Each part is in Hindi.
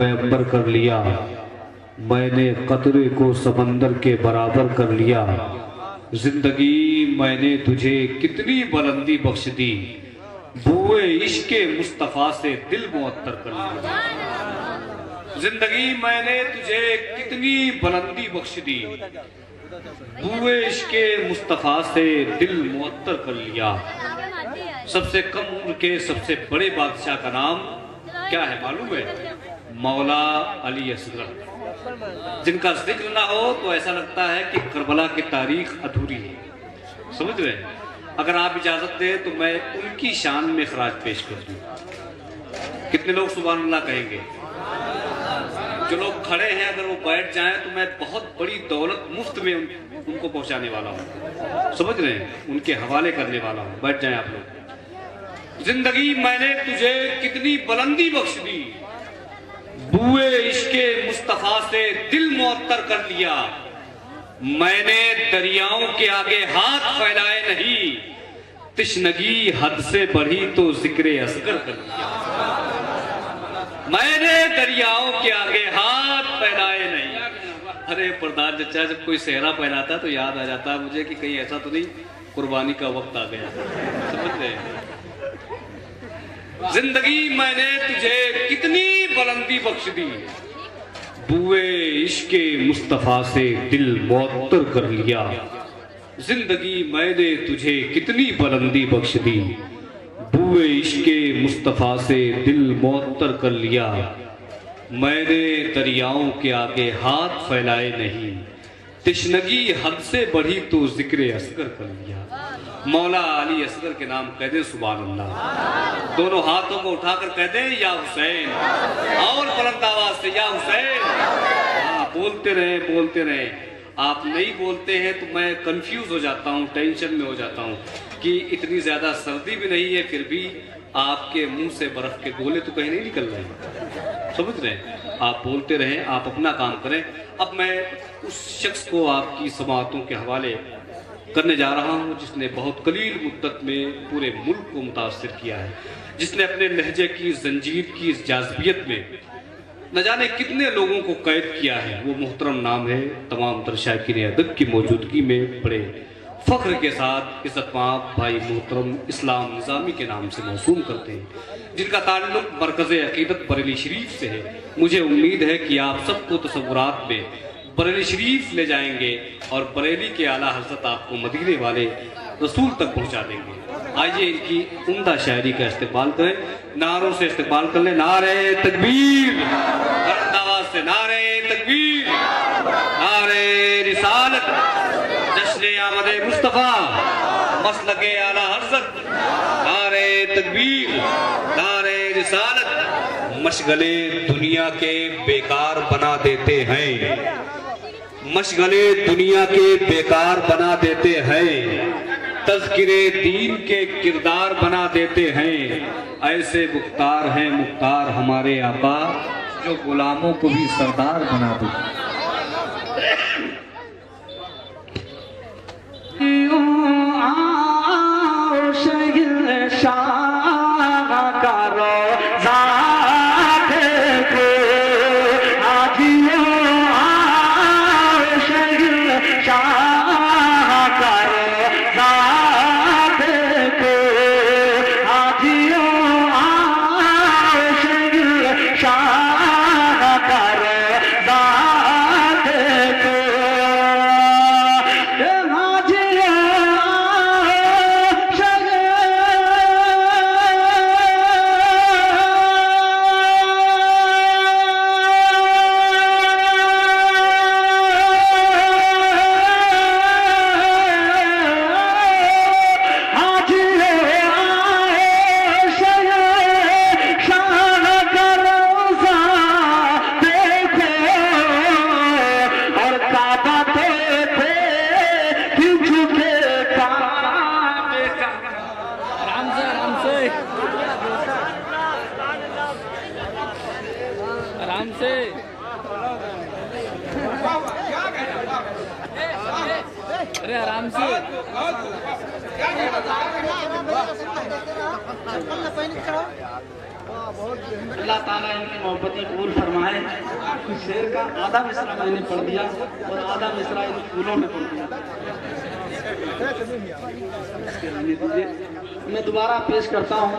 पैगंबर कर लिया, मैंने कतरे को समंदर के बराबर कर लिया। जिंदगी मैंने तुझे कितनी बुलंदी बख्श दी, बुए इश्के मुस्तफा से दिल मुअत्तर कर लिया। जिंदगी मैंने तुझे कितनी बुलंदी बख्श दी, बुए इश्के मुस्तफा से दिल मुअत्तर कर लिया। सबसे कम उम्र के सबसे बड़े बादशाह का नाम क्या है मालूम है? मौला अली असगर। जिनका जिक्र ना हो तो ऐसा लगता है कि करबला की तारीख अधूरी है। समझ रहे हैं? अगर आप इजाजत दें तो मैं उनकी शान में खराज पेश कर दूं। कितने लोग सुभान अल्लाह कहेंगे? जो लोग खड़े हैं अगर वो बैठ जाएं तो मैं बहुत बड़ी दौलत मुफ्त में उनको पहुंचाने वाला हूं। समझ रहे हैं? उनके हवाले करने वाला हूं। बैठ जाएं आप लोग। जिंदगी मैंने तुझे कितनी बुलंदी बख्श दी, बुए इश्के मुस्तफा से दिल मुअत्तर कर लिया। मैंने दरियाओं के आगे हाथ फैलाए नहीं, तिश्नगी हद से बढ़ी तो जिक्र असगर कर लिया। मैंने दरियाओं के आगे हाथ फैलाए नहीं। अरे प्रधान चचा, जब कोई सेहरा पहनाता तो याद आ जाता मुझे कि कहीं ऐसा तो नहीं कुर्बानी का वक्त आ गया। समझ गए? जिंदगी मैंने तुझे कितनी बुलंदी बख्श दी, बुए इश्के मुस्तफा से दिल मुअत्तर कर लिया। जिंदगी मैंने तुझे कितनी बुलंदी बख्श दी, बुए इश्के मुस्तफा से दिल मुअत्तर कर लिया। मैंने दरियाओं के आगे हाथ फैलाए नहीं, तिश्नगी हद से बढ़ी तो जिक्र असगर कर लिया। मौला अली असगर के नाम कह दे सुभान अल्लाह। दोनों हाथों को उठाकर कह दे या हुसैन, और बुलंद आवाज से या हुसैन। हाँ, बोलते रहे बोलते रहे। आप नहीं बोलते हैं तो मैं कंफ्यूज हो जाता हूँ, टेंशन में हो जाता हूँ कि इतनी ज्यादा सर्दी भी नहीं है फिर भी आपके मुंह से बर्फ के गोले तो कहीं नहीं निकल रहे। समझ रहे हैं? आप बोलते रहें, आप अपना काम करें। अब मैं उस शख्स को आपकी समाअतों के हवाले करने जा रहा हूं जिसने बहुत कलील मुद्दत में पूरे मुल्क को मुतासिर किया है, जिसने अपने लहजे की जंजीर की इस जाज़बियत में न जाने कितने लोगों को कैद किया है। वो मुहतरम नाम है, तमाम दरशाकिन अदब की मौजूदगी में बड़े फख्र के साथ इज़्ज़त-माब भाई मुहतरम इस्लाम निज़ामी के नाम से मौसूम करते हैं, जिनका ताल्लुक मरकज़ अक़ीदत बरेली शरीफ से है। मुझे उम्मीद है कि आप सबको तसव्वुरात में बरेली शरीफ ले जाएंगे और बरेली के आला हज़रत आपको मदीने वाले रसूल तक पहुंचा देंगे। आइए इनकी उम्दा शायरी का इस्तेमाल करें, नारों से इस्तेमाल कर लें। नारे तकबीर, बुलंद आवाज से नारे तकबीर, नारे रिसालत, जश्न आमद मुस्तफा, मसलके आला हज़रत, नारे तकबीर, नारे रिसालत। मशगले दुनिया के बेकार बना देते हैं, मशगले दुनिया के बेकार बना देते हैं, तज़किरे दीन के किरदार बना देते हैं। ऐसे मुख्तार हैं मुख्तार हमारे आका, जो गुलामों को भी सरदार बना देते। आराम से अरे आराम से अल्लाह ताला इनकी मोहब्बत कबूल फरमाए। शेर का आधा मिसरा मैंने पढ़ दिया और आधा मिसरा इन फूलों में पढ़ दिया। मैं दोबारा पेश करता हूँ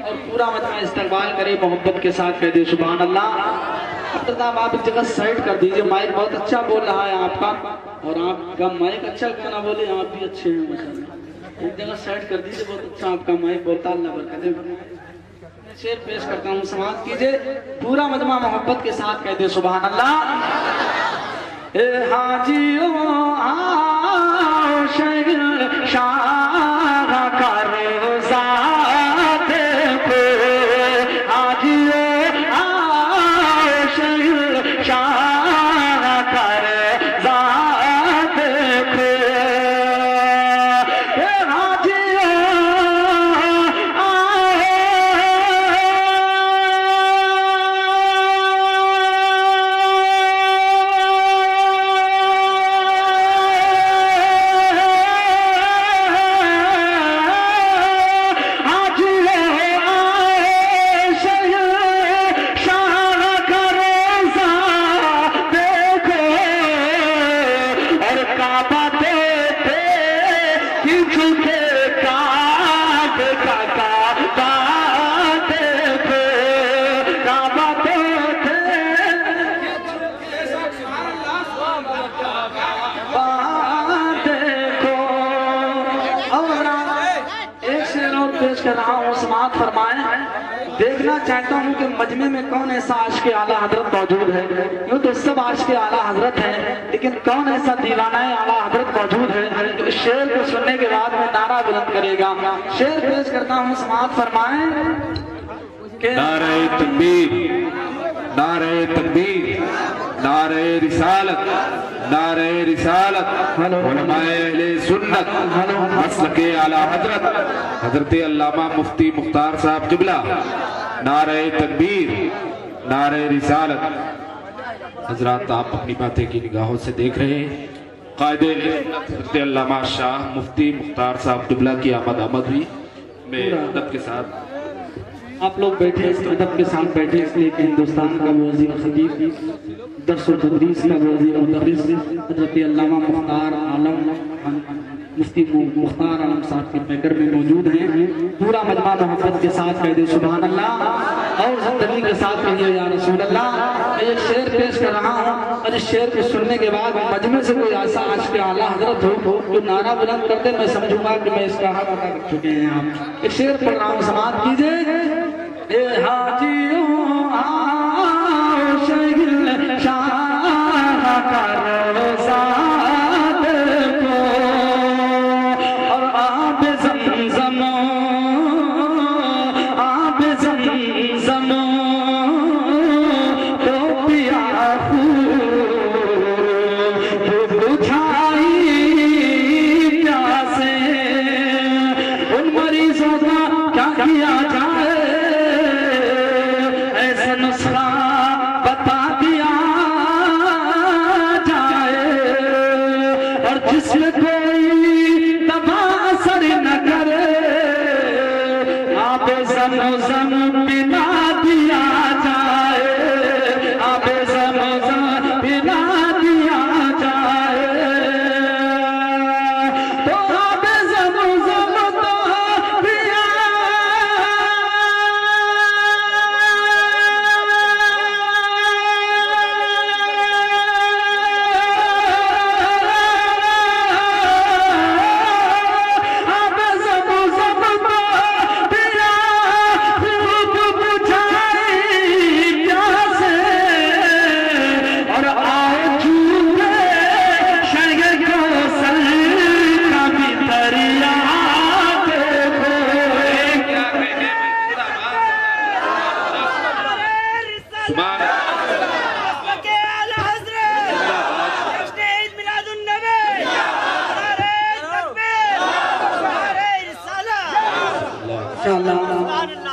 और पूरा मजमा इस्तकबाल करे मोहब्बत के साथ कह दे सुभान अल्लाह। अब आप एक जगह साइड कर दीजिए, माइक बहुत अच्छा बोल रहा है आपका, और आपका माइक अच्छा क्यों ना बोले, आप भी अच्छे हैं माशाल्लाह। एक जगह साइड कर दीजिए, बहुत अच्छा आपका माइक बोलता, अल्लाह बरकत दे। शेर पेश करता हूँ, समाअत कीजिए, पूरा मजमा मोहब्बत के साथ कह दे सुभान अल्लाह। ए हाजियो आओ शहर शाह का रोज़ा देखो, हाजियो आओ शहर शाह का रोज़ा देखो। ए हाजियो समाअत फरमाएं। देखना चाहता हूँ कि मजमे में कौन ऐसा आशिक़ आला हजरत मौजूद है। यूँ तो सब आशिक़ आला हजरत हैं, लेकिन कौन ऐसा दीवाना आला हजरत मौजूद है जो इस शेर को सुनने के बाद में नारा बुलंद करेगा। शेर पेश करता हूँ, समाअत फरमाएं। नारे तकबीर, नारे तकबीर, नारे रिसालत, नारे रिसालत, उलमाए अहले सुन्नत, मसलके आला हजरत हजरत अल्लामा मुफ्ती मुख्तार साहब किबला। नारे तकबीर, नारे रिसालत। हजरात, आप अपनी बातें की निगाहों से देख रहे हैं कायदे हजरत अल्लामा शाह मुफ्ती मुख्तार साहब किबला की आमद हुई। मैं अदब के साथ आप लोग बैठे, अदब के साथ बैठे, इसलिए कि हिंदुस्तान का वज़ीर खतीब, दर्स व तदरीस का वज़ीर मुदर्रिस हज़रत अल्लामा मुख्तार आलम मुफ्ती मुख्तार आलम साहब के पैकर में मौजूद हैं। पूरा मजमा मोहब्बत के साथ कह दे सुभान अल्लाह और ज़िंदगी के साथ कहिए या रसूल अल्लाह। मैं ये शेर पेश कर रहा हूँ और इस शेर को सुनने के बाद मजमे से कोई ऐसा आशिक़ आला हज़रत हो जो नारा बुलंद करते, मैं समझूंगा कि मैं इसका हक अदा कर चुके हैं। आप एक शेर पढ़ रहा हूँ, समाअत कीजिए। ए हाजियो आओ शहर शाह का रोज़ा देखो, और आब ज़मज़म, आब ज़मज़म तो पिया खूब बुझाई प्यासे, उन मरीजों का क्या किया जाए, नुस्खा बता दिया जाए, और जिसमें कोई दवा असर न करे, आबे ज़मज़म पिला दिया जाए, आबे ज़मज़म पिला दिया जाए। तो आबे ज़मज़म तो पिया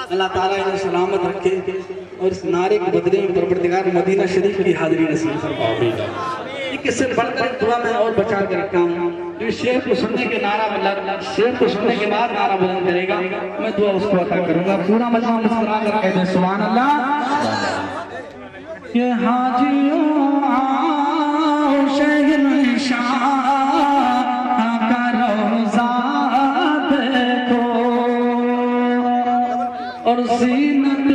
अल्लाह ताला इन्हें सलामत रखे और इस नारे के बदले में परवरदिगार मदीना शरीफ की हाजिरी नसीब फरमाए। इससे बढ़कर दुआ में और बचा के रखा हूँ। जो शेर को सुनने के शेर को सुनने के बाद नारा बुलंद करेगा, मैं दुआ उसको अता करूंगा। पूरा मजमा मुस्कुरा कर कहते हैं सुभान अल्लाह। ये हाजियों आओ शहंशाह का रोज़ा देखो और ज़ीनत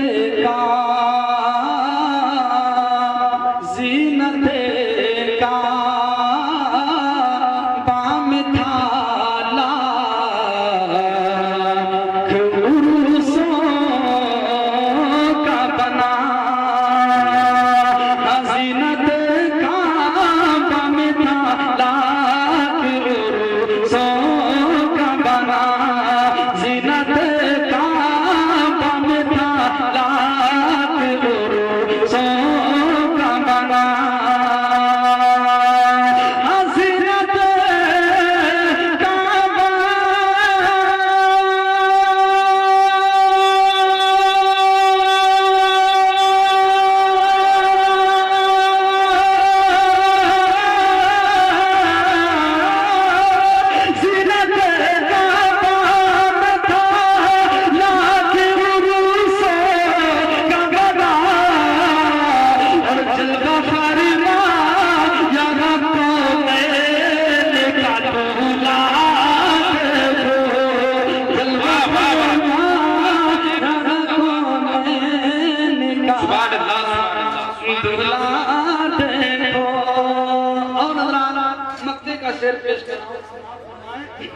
का बाम थाला उर्सों का बना ज़ीनत का बाम थाला उर्सों का बना ज़ीनत का बाम थाला उर्सों का बना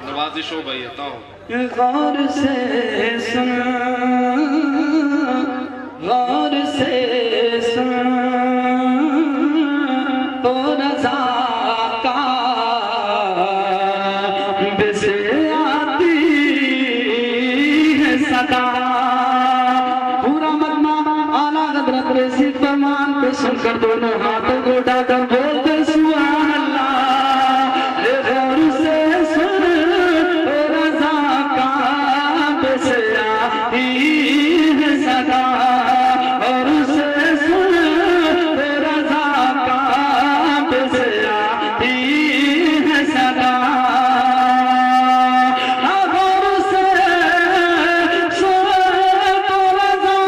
नवाजिश हो भाई बताओ। गौर से सुन, गौर से सुन तो रज़ा का बिसे आती है सदा। पूरा मजमा आला हज़रत रज़ी फरमान पे सुनकर दोनों हाथों को उठाकर बोलते सुभान अल्लाह। गौर से सुन तो रज़ा का बिसे आती है सदा। और से सुन तो रज़ा का बिसे आती है सदा। गौर से सुन तो रज़ा